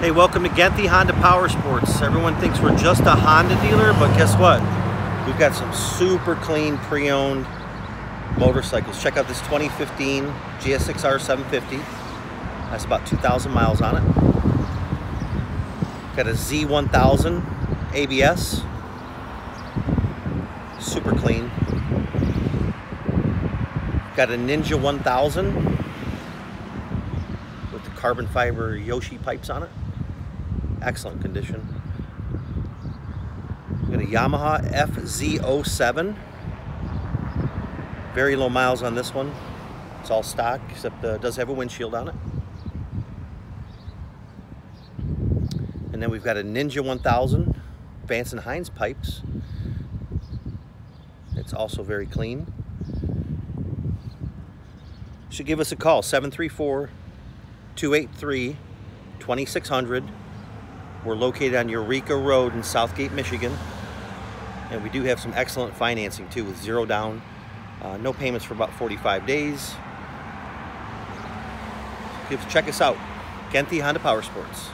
Hey, welcome to Genthy Honda Power Sports. Everyone thinks we're just a Honda dealer, but guess what? We've got some super clean pre-owned motorcycles. Check out this 2015 GSX-R 750. That's about 2,000 miles on it. Got a Z1000 ABS. Super clean. Got a Ninja 1000 with the carbon fiber Yoshi pipes on it. Excellent condition. Got a Yamaha FZ07. Very low miles on this one. It's all stock, except it does have a windshield on it. And then we've got a Ninja 1000 Vance & Hines pipes. It's also very clean. You should give us a call, 734-283-2600. We're located on Eureka Road in Southgate, Michigan. And we do have some excellent financing too, with zero down, no payments for about 45 days. Check us out, Genthy Honda Power Sports.